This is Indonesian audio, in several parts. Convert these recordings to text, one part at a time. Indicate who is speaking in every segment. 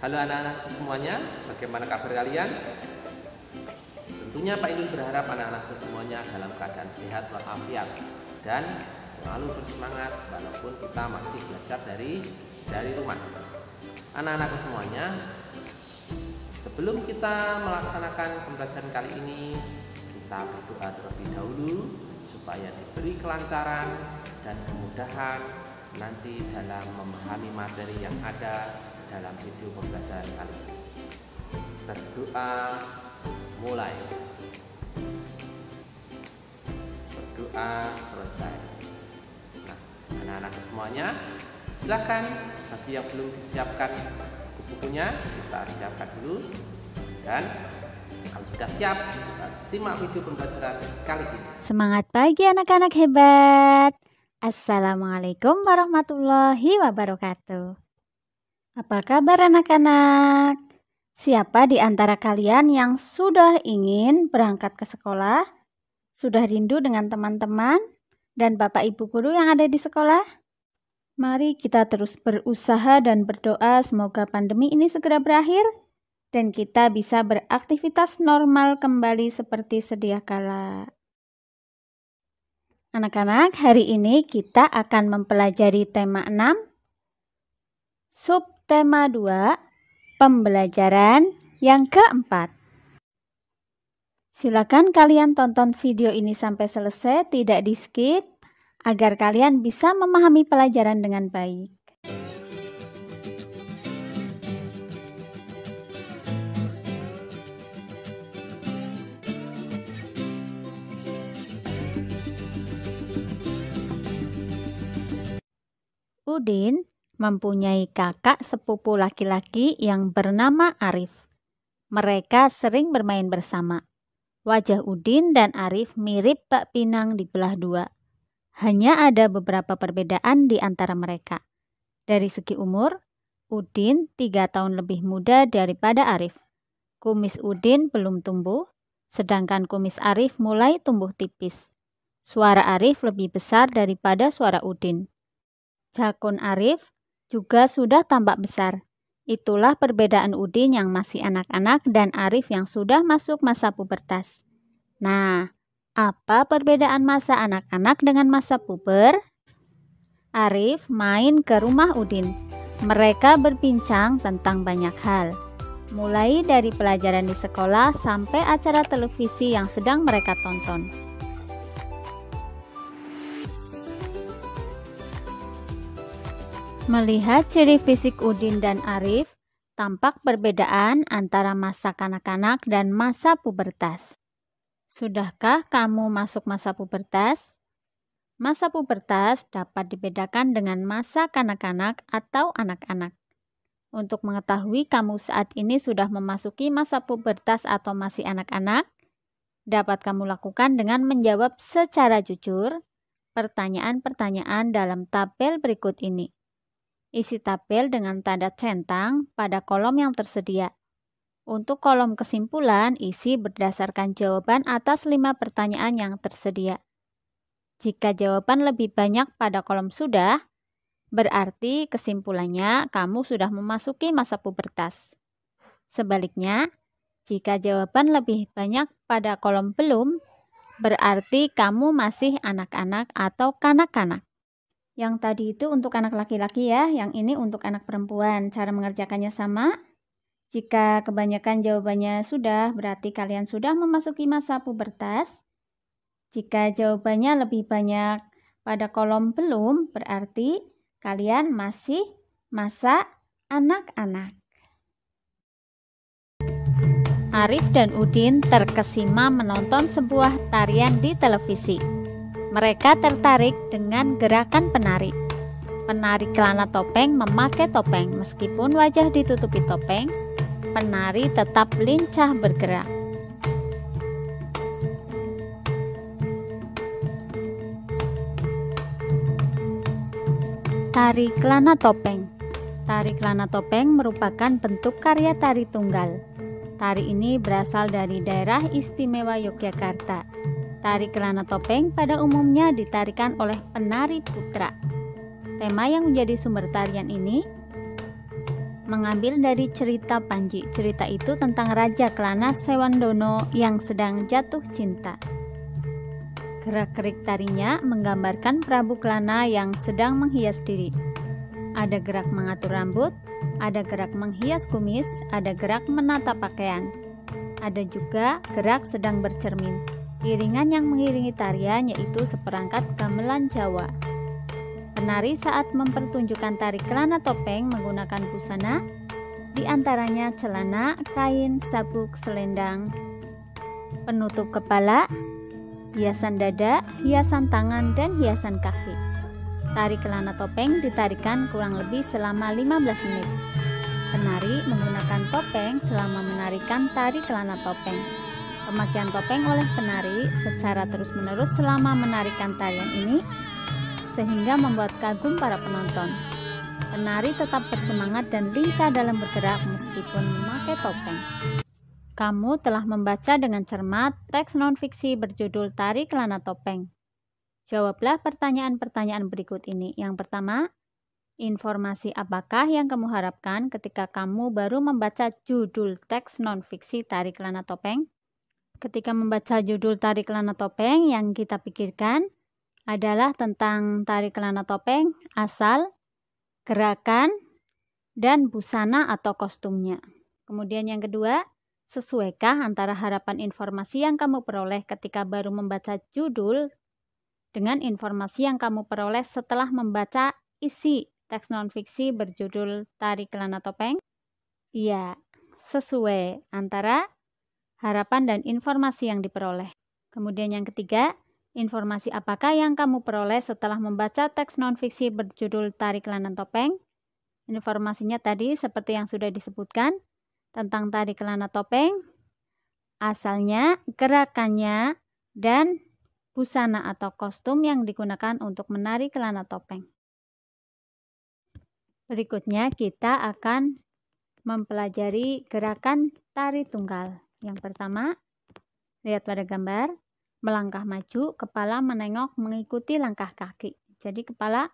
Speaker 1: Halo anak-anakku semuanya, bagaimana kabar kalian? Tentunya Pak Indun berharap anak-anakku semuanya dalam keadaan sehat walafiat dan selalu bersemangat walaupun kita masih belajar dari rumah. Anak-anakku semuanya, sebelum kita melaksanakan pembelajaran kali ini, kita berdoa terlebih dahulu supaya diberi kelancaran dan kemudahan nanti dalam memahami materi yang ada dalam video pembelajaran kali ini. Berdoa mulai. Berdoa selesai. Nah, anak-anak semuanya, silakan bagi yang belum disiapkan buku-bukunya, kita siapkan dulu. Dan kalau sudah siap, kita simak video pembelajaran kali ini.
Speaker 2: Semangat pagi anak-anak hebat. Assalamualaikum warahmatullahi wabarakatuh. Apa kabar anak-anak? Siapa di antara kalian yang sudah ingin berangkat ke sekolah? Sudah rindu dengan teman-teman dan Bapak Ibu guru yang ada di sekolah? Mari kita terus berusaha dan berdoa semoga pandemi ini segera berakhir dan kita bisa beraktivitas normal kembali seperti sedia kala. Anak-anak, hari ini kita akan mempelajari tema 6, subtema 2, pembelajaran yang keempat. Silakan kalian tonton video ini sampai selesai, tidak di-skip, agar kalian bisa memahami pelajaran dengan baik. Udin mempunyai kakak sepupu laki-laki yang bernama Arif. Mereka sering bermain bersama. Wajah Udin dan Arif mirip bak pinang dibelah dua. Hanya ada beberapa perbedaan di antara mereka. Dari segi umur, Udin 3 tahun lebih muda daripada Arif. Kumis Udin belum tumbuh, sedangkan kumis Arif mulai tumbuh tipis. Suara Arif lebih besar daripada suara Udin. Jakun Arif juga sudah tampak besar. Itulah perbedaan Udin yang masih anak-anak dan Arif yang sudah masuk masa pubertas. Nah, apa perbedaan masa anak-anak dengan masa puber? Arif main ke rumah Udin. Mereka berbincang tentang banyak hal, mulai dari pelajaran di sekolah sampai acara televisi yang sedang mereka tonton. Melihat ciri fisik Udin dan Arif, tampak perbedaan antara masa kanak-kanak dan masa pubertas. Sudahkah kamu masuk masa pubertas? Masa pubertas dapat dibedakan dengan masa kanak-kanak atau anak-anak. Untuk mengetahui kamu saat ini sudah memasuki masa pubertas atau masih anak-anak, dapat kamu lakukan dengan menjawab secara jujur pertanyaan-pertanyaan dalam tabel berikut ini. Isi tabel dengan tanda centang pada kolom yang tersedia. Untuk kolom kesimpulan, isi berdasarkan jawaban atas 5 pertanyaan yang tersedia. Jika jawaban lebih banyak pada kolom sudah, berarti kesimpulannya kamu sudah memasuki masa pubertas. Sebaliknya, jika jawaban lebih banyak pada kolom belum, berarti kamu masih anak-anak atau kanak-kanak. Yang tadi itu untuk anak laki-laki ya, yang ini untuk anak perempuan. Cara mengerjakannya sama. Jika kebanyakan jawabannya sudah, berarti kalian sudah memasuki masa pubertas. Jika jawabannya lebih banyak pada kolom belum, berarti kalian masih masa anak-anak. Arif dan Udin terkesima menonton sebuah tarian di televisi. Mereka tertarik dengan gerakan penari. Penari celana topeng memakai topeng. Meskipun wajah ditutupi topeng, penari tetap lincah bergerak. Tari celana topeng. Tari celana topeng merupakan bentuk karya tari tunggal. Tari ini berasal dari daerah istimewa Yogyakarta. Tari celana topeng pada umumnya ditarikan oleh penari putra. Tema yang menjadi sumber tarian ini mengambil dari cerita Panji. Cerita itu tentang Raja Kelana Sewandono yang sedang jatuh cinta. Gerak-gerik tarinya menggambarkan Prabu Kelana yang sedang menghias diri. Ada gerak mengatur rambut, ada gerak menghias kumis, ada gerak menata pakaian. Ada juga gerak sedang bercermin. Iringan yang mengiringi tarian yaitu seperangkat gamelan Jawa. Penari saat mempertunjukkan tari Kelana Topeng menggunakan busana, diantaranya celana, kain, sabuk, selendang, penutup kepala, hiasan dada, hiasan tangan, dan hiasan kaki. Tari Kelana Topeng ditarikan kurang lebih selama 15 menit. Penari menggunakan topeng selama menarikan tari Kelana Topeng. Pemakaian topeng oleh penari secara terus-menerus selama menarikan tarian ini sehingga membuat kagum para penonton. Penari tetap bersemangat dan lincah dalam bergerak meskipun memakai topeng. Kamu telah membaca dengan cermat teks non-fiksi berjudul Tari Kelana Topeng. Jawablah pertanyaan-pertanyaan berikut ini. Yang pertama, informasi apakah yang kamu harapkan ketika kamu baru membaca judul teks non-fiksi Tari Kelana Topeng? Ketika membaca judul Tari Kelana Topeng, yang kita pikirkan adalah tentang tari Kelana Topeng, asal, gerakan, dan busana atau kostumnya. Kemudian yang kedua, sesuaikah antara harapan informasi yang kamu peroleh ketika baru membaca judul dengan informasi yang kamu peroleh setelah membaca isi teks non-fiksi berjudul Tari Kelana Topeng? Iya, sesuai antara harapan dan informasi yang diperoleh. Kemudian yang ketiga, informasi apakah yang kamu peroleh setelah membaca teks non-fiksi berjudul Tari Kelana Topeng? Informasinya tadi seperti yang sudah disebutkan tentang Tari Kelana Topeng, asalnya, gerakannya, dan busana atau kostum yang digunakan untuk menari Kelana Topeng. Berikutnya kita akan mempelajari gerakan tari tunggal. Yang pertama, lihat pada gambar. Melangkah maju, kepala menengok mengikuti langkah kaki. Jadi kepala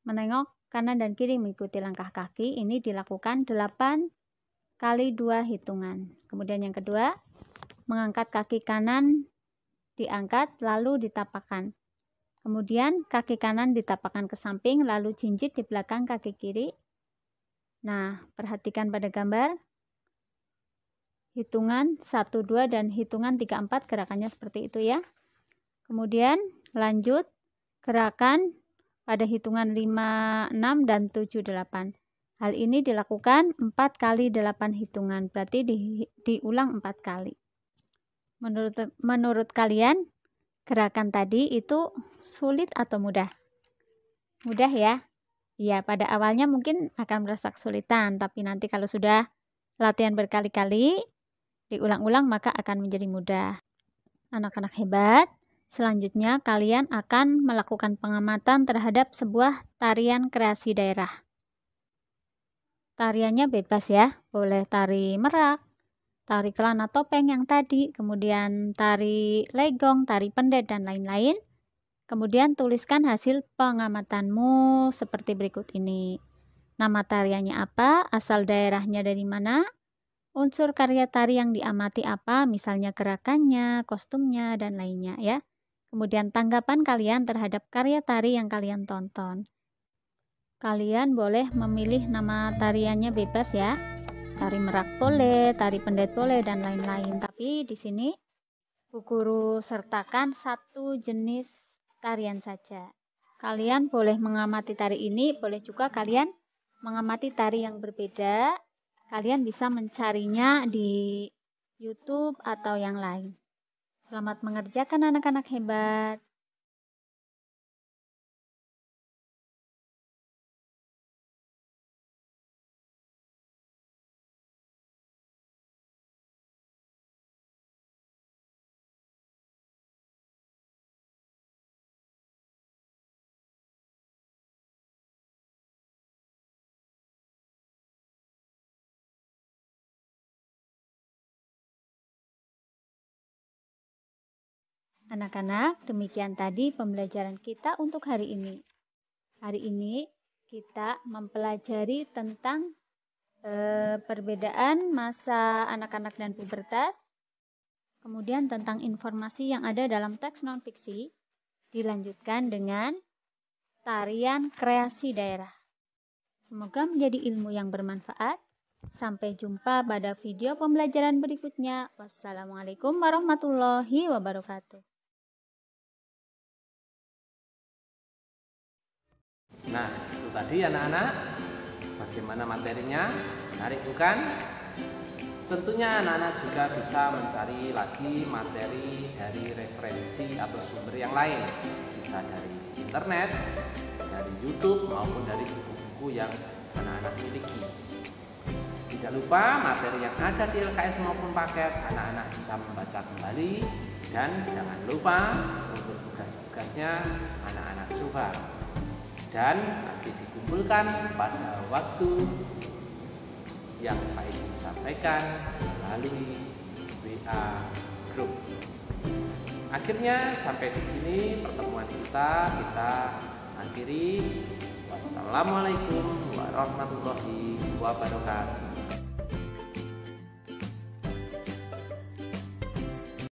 Speaker 2: menengok kanan dan kiri mengikuti langkah kaki. Ini dilakukan 8 kali 2 hitungan. Kemudian yang kedua, mengangkat kaki kanan diangkat lalu ditapakkan. Kemudian kaki kanan ditapakkan ke samping lalu jinjit di belakang kaki kiri. Nah, perhatikan pada gambar. Hitungan 1, 2, dan hitungan 3, 4 gerakannya seperti itu ya. Kemudian lanjut gerakan pada hitungan 5, 6, dan 7, 8. Hal ini dilakukan 4 kali 8 hitungan, berarti diulang 4 kali. Menurut kalian, gerakan tadi itu sulit atau mudah? Mudah ya? Ya, pada awalnya mungkin akan merasa kesulitan, tapi nanti kalau sudah latihan berkali-kali, diulang-ulang maka akan menjadi mudah. Anak-anak hebat, selanjutnya kalian akan melakukan pengamatan terhadap sebuah tarian kreasi daerah. Tariannya bebas ya, boleh tari merak, tari Kelana Topeng yang tadi, kemudian tari legong, tari pendet, dan lain-lain. Kemudian tuliskan hasil pengamatanmu seperti berikut ini. Nama tariannya apa, asal daerahnya dari mana, unsur karya tari yang diamati apa, misalnya gerakannya, kostumnya, dan lainnya ya. Kemudian tanggapan kalian terhadap karya tari yang kalian tonton. Kalian boleh memilih nama tariannya bebas ya. Tari merak boleh, tari pendet boleh, dan lain-lain. Tapi di sini Bu Guru sertakan satu jenis tarian saja. Kalian boleh mengamati tari ini, boleh juga kalian mengamati tari yang berbeda. Kalian bisa mencarinya di YouTube atau yang lain. Selamat mengerjakan anak-anak hebat. Anak-anak, demikian tadi pembelajaran kita untuk hari ini. Hari ini kita mempelajari tentang perbedaan masa anak-anak dan pubertas, kemudian tentang informasi yang ada dalam teks non-fiksi, dilanjutkan dengan tarian kreasi daerah. Semoga menjadi ilmu yang bermanfaat. Sampai jumpa pada video pembelajaran berikutnya. Wassalamualaikum warahmatullahi wabarakatuh.
Speaker 1: Nah, itu tadi anak-anak, bagaimana materinya? Menarik bukan? Tentunya anak-anak juga bisa mencari lagi materi dari referensi atau sumber yang lain. Bisa dari internet, dari YouTube, maupun dari buku-buku yang anak-anak miliki. Tidak lupa materi yang ada di LKS maupun paket, anak-anak bisa membaca kembali. Dan jangan lupa untuk tugas-tugasnya anak-anak coba. Dan nanti dikumpulkan pada waktu yang Pak Ibu sampaikan melalui WA Group. Akhirnya sampai di sini pertemuan kita akhiri. Wassalamualaikum warahmatullahi wabarakatuh.